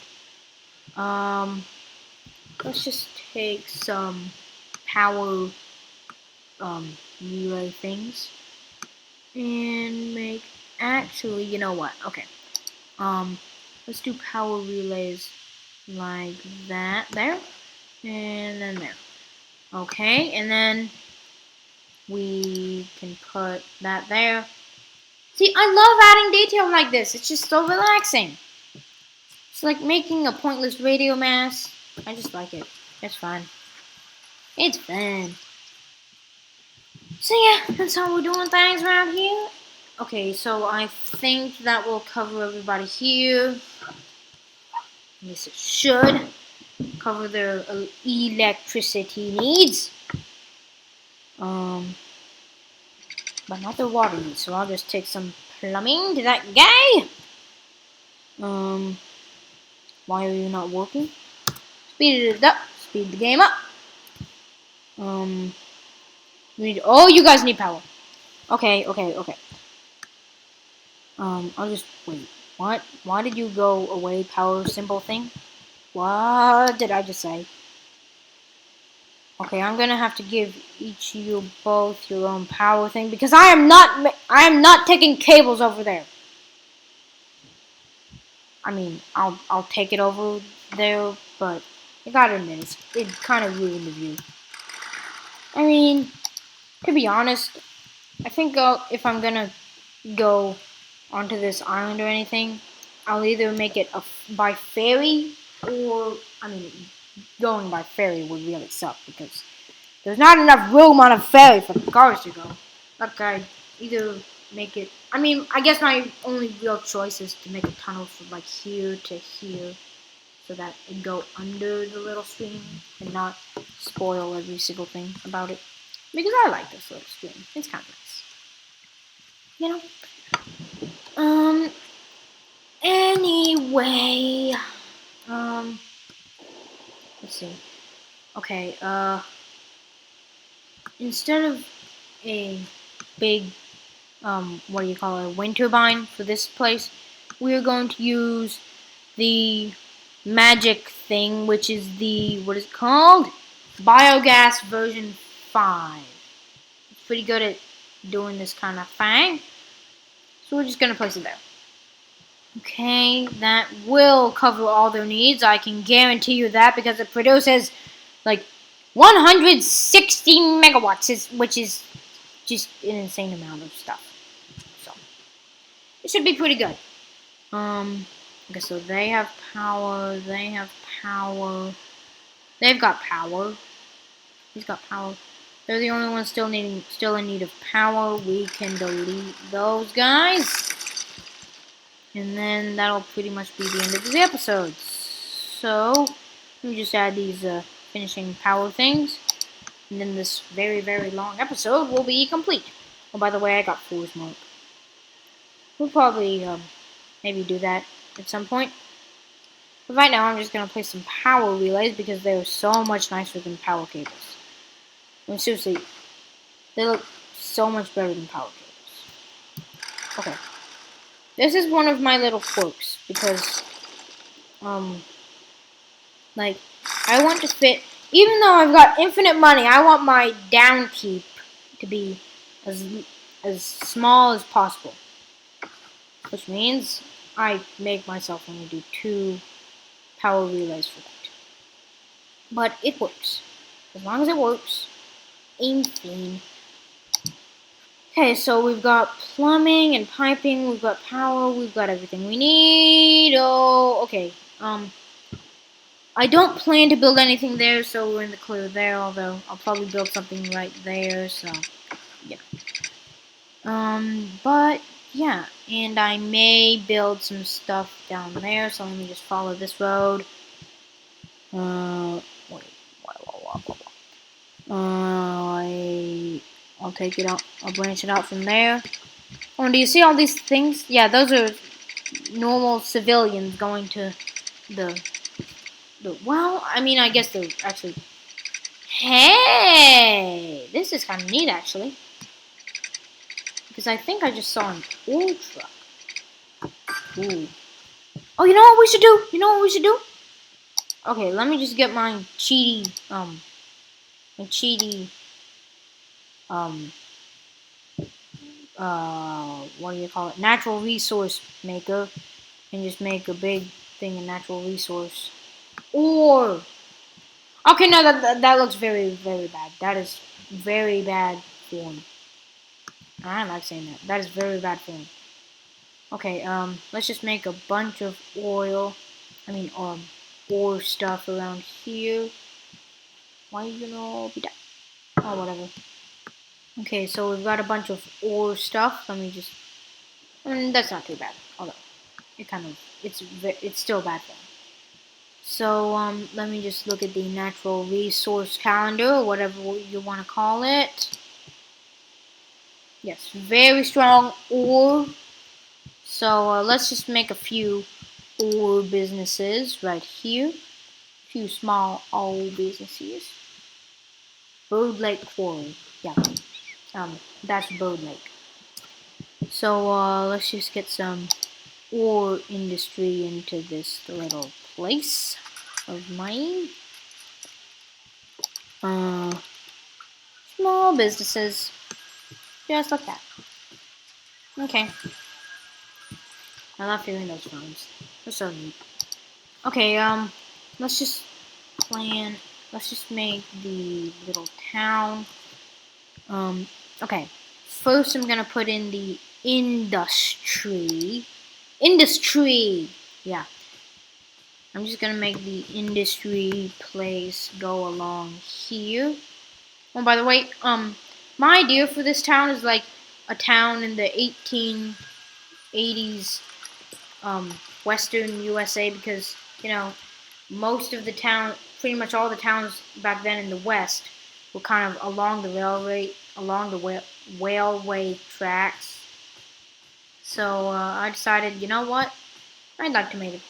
Let's just take some power relay things and make. Actually, you know what? Okay. Let's do power relays like that there, and then there. Okay, and then we can put that there. See, I love adding detail like this. It's just so relaxing. It's like making a pointless radio mass. I just like it. It's fun. It's fun. So yeah, that's how we're doing things around here. Okay, so I think that will cover everybody here. At least it should cover their electricity needs. But not their water needs. So I'll just take some plumbing to that guy. Why are you not working? Speed it up. Speed the game up. Oh, you guys need power. Okay. I'll just wait. What? Why did you go away, power symbol thing? What did I just say? Okay, I'm gonna have to give each of you both your own power thing because I am not taking cables over there. I mean, I'll take it over there, but I gotta admit, it kind of ruined the view. I mean, to be honest, I think if I'm gonna go onto this island or anything, I'll either make it by ferry or, I mean, going by ferry would really suck because there's not enough room on a ferry for the cars to go. Like, I'd either make it, I mean, I guess my only real choice is to make a tunnel from like here to here so that it go under the little stream and not spoil every single thing about it. Because I like this little stream. It's kind of nice. You know? Anyway. Let's see. Okay, instead of a big, what do you call it, a wind turbine for this place, we're going to use the magic thing, which is the, what is it called? Biogas version 5. It's pretty good at doing this kind of thing. So we're just going to place it there. Okay, that will cover all their needs. I can guarantee you that because it produces like 160 megawatts, which is just an insane amount of stuff. So it should be pretty good. Okay, so they have power. They've got power. He's got power. They're the only ones still in need of power. We can delete those guys. And then that'll pretty much be the end of the episode. So, let me just add these finishing power things. And then this very, very long episode will be complete. Oh, by the way, I got 4's mark. We'll probably maybe do that at some point. But right now, I'm just going to place some power relays because they're so much nicer than power cables. I mean, seriously, they look so much better than power cables. Okay. This is one of my little quirks because Um, like, I want to fit, even though I've got infinite money, I want my downkeep to be as as small as possible. Which means I make myself only do 2 power relays for that. But it works. As long as it works, I'm fine. Okay, so we've got plumbing and piping, we've got power, we've got everything we need. Oh, okay. I don't plan to build anything there, so we're in the clear there, although I'll probably build something right there, so yeah. But yeah, and I may build some stuff down there, so let me just follow this road. Wait, I'll take it out, I'll branch it out from there. Oh, and do you see all these things? Yeah, those are normal civilians going to the, well, I mean, I guess they're actually, hey, this is kind of neat, actually. Because I think I just saw an old truck. Ooh. Oh, you know what we should do? You know what we should do? Okay, let me just get my cheaty, um, what do you call it? Natural resource maker. And just make a big thing in natural resource. Or, okay, no, that looks very, very bad. That is very bad form. I don't like saying that. That is very bad form. Okay, let's just make a bunch of oil. I mean, ore stuff around here. Why you gonna be that? Oh, whatever. Okay, so we've got a bunch of ore stuff. Let me just. I mean, that's not too bad. Although, it kind of, it's still bad form. So, let me just look at the natural resource calendar, or whatever you want to call it. Yes, very strong ore. So, let's just make a few ore businesses right here. A few small ore businesses. Bird Lake Quarry. Yeah, that's Bird Lake. So, let's just get some ore industry into this little place of mine. Small businesses. Just like that. Okay. I love hearing those sounds. They're so neat. Okay, let's just plan. Let's just make the little town. Okay. First, I'm gonna put in the industry. Industry! Yeah. I'm just gonna make the industry place go along here. Oh, by the way, my idea for this town is like a town in the 1880s, Western USA, because, you know, most of the town, pretty much all the towns back then in the West were kind of along the railway tracks. So I decided, you know what, I'd like to make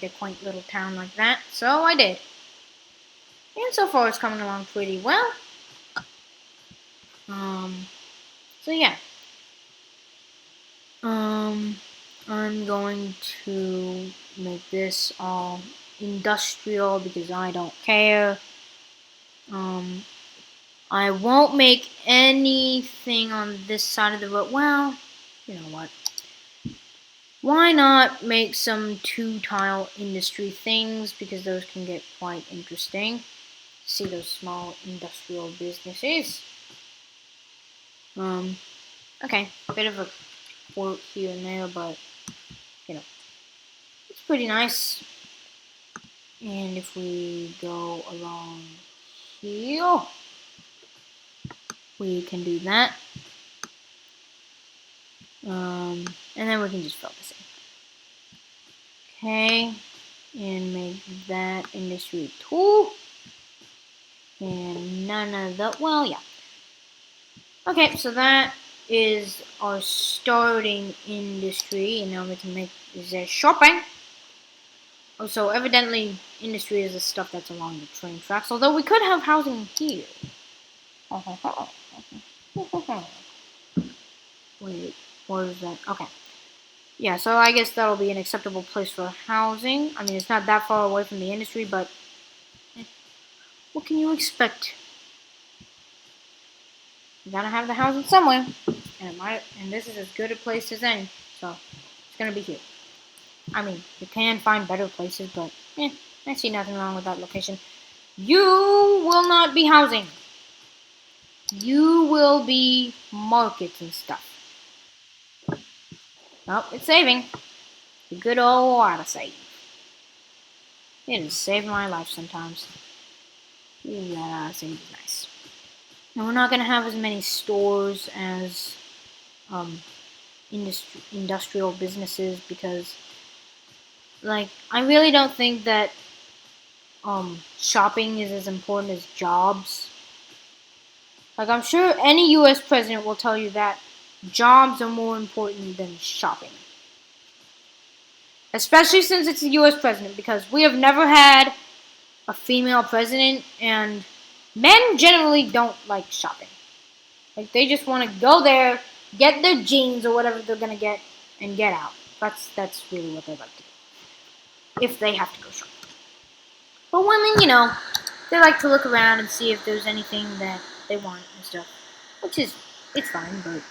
a quaint little town like that. So I did, and so far it's coming along pretty well. So yeah. I'm going to make this all industrial because I don't care. I won't make anything on this side of the road. Well, you know what? Why not make some 2-tile industry things, because those can get quite interesting. See those small industrial businesses. Okay, a bit of a quirk here and there, but you know, it's pretty nice. And if we go along here, we can do that. And then we can just fill this in. Okay, and make that industry 2. And none of the, well, yeah. Okay, so that is our starting industry, and now we can make the shopping. Oh, so evidently industry is the stuff that's along the train tracks, although we could have housing here. Wait, what is that? Okay. Yeah, so I guess that'll be an acceptable place for housing. I mean, it's not that far away from the industry, but what can you expect? You gotta have the housing somewhere, and this is as good a place as any, so it's gonna be here. I mean, you can find better places, but I see nothing wrong with that location. You will not be housing. You will be markets and stuff. Oh, it's saving. The good old auto save. It has saved my life sometimes. Ooh, that auto save is nice. And we're not gonna have as many stores as industrial businesses because, like, I really don't think that shopping is as important as jobs. Like, I'm sure any U.S. president will tell you that jobs are more important than shopping. Especially since it's a U.S. president, because we have never had a female president, and men generally don't like shopping. Like, they just want to go there, get their jeans or whatever they're gonna get, and get out. That's really what they like to do. If they have to go shopping. But women, they like to look around and see if there's anything that they want and stuff. Which is, it's fine, but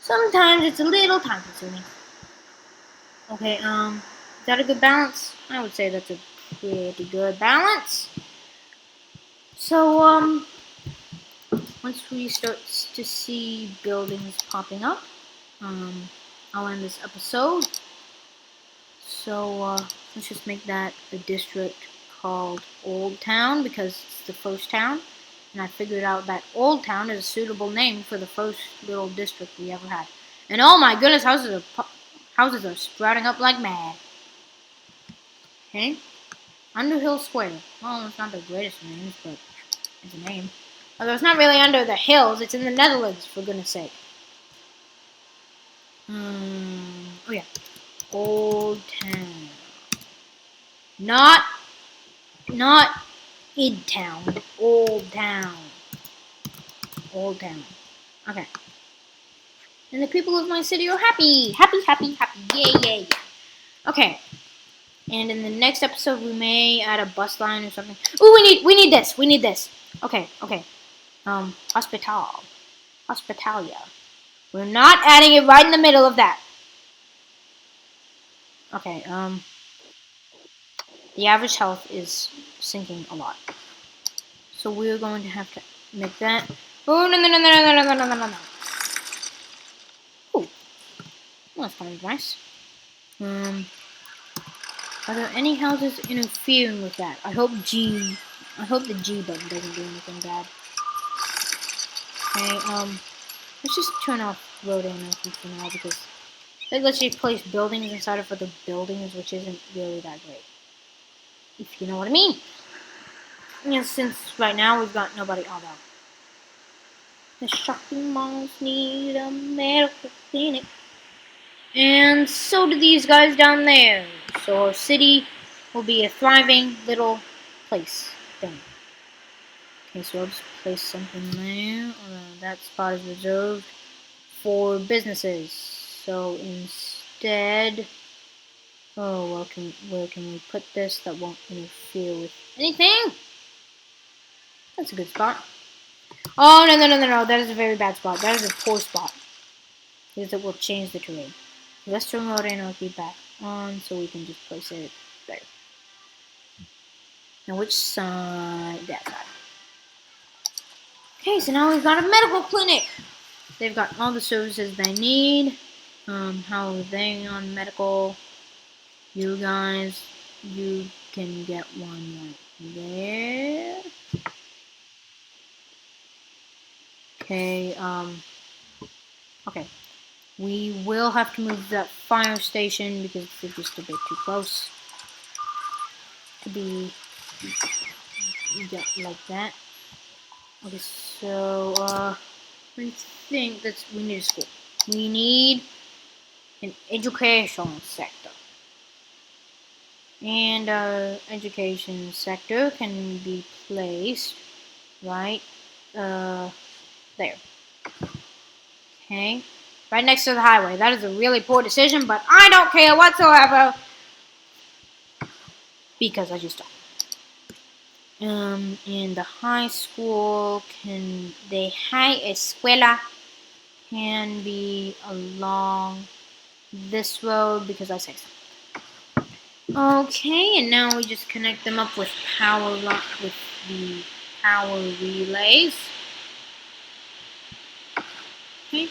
sometimes it's a little time consuming. Okay, is that a good balance? I would say that's a pretty good balance. So, once we start to see buildings popping up, I'll end this episode. So, let's just make that a district called Old Town because it's the first town. And I figured out that Old Town is a suitable name for the first little district we ever had. And oh my goodness, houses are sprouting up like mad. Okay? Underhill Square. Well, it's not the greatest name, but it's a name. Although it's not really under the hills, it's in the Netherlands, for goodness sake. Oh yeah. Old Town. Not Id Town. Old Town. Old Town. Okay. And the people of my city are happy. Happy, happy, happy. Yay, yay, yay. Okay. And in the next episode, we may add a bus line or something. Ooh, we need this. We need this. Okay. Hospitalia. We're not adding it right in the middle of that. Okay, the average health is sinking a lot. So we're going to have to make that. Oh, no. Oh, well, that's kind of nice. Are there any houses interfering with that? I hope the G button doesn't do anything bad. Okay, let's just turn off road anarchy for now because it lets you place buildings inside of other buildings, which isn't really that great. If you know what I mean. Since right now we've got nobody. Although the shopping malls need a medical clinic, and so do these guys down there. So our city will be a thriving little place thing. Okay, so I'll just place something there. That spot is reserved for businesses. So instead, where can we put this that won't interfere with anything? That's a good spot. Oh, no. That is a very bad spot. That is a poor spot. Because it will change the terrain. Let's turn road anarchy back on so we can just place it there. Now which side? That side. Okay, so now we've got a medical clinic. They've got all the services they need. How are they on medical? You guys, you can get one right there. Okay, okay. We will have to move that fire station because it's just a bit too close to be like that. Okay, so, I think we need a school. We need an educational sector. And our education sector can be placed right there. Okay. right next to the highway. That is a really poor decision, but I don't care whatsoever because I just don't. In the high school, the high escuela can be along this road because I say so. Okay, and now we just connect them up with with the power relays. Okay,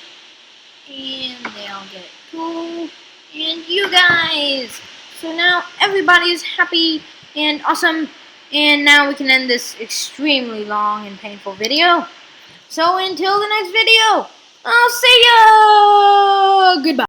and they'll get it cool. And you guys! So now everybody is happy and awesome. And now we can end this extremely long and painful video. So until the next video, I'll see ya! Goodbye.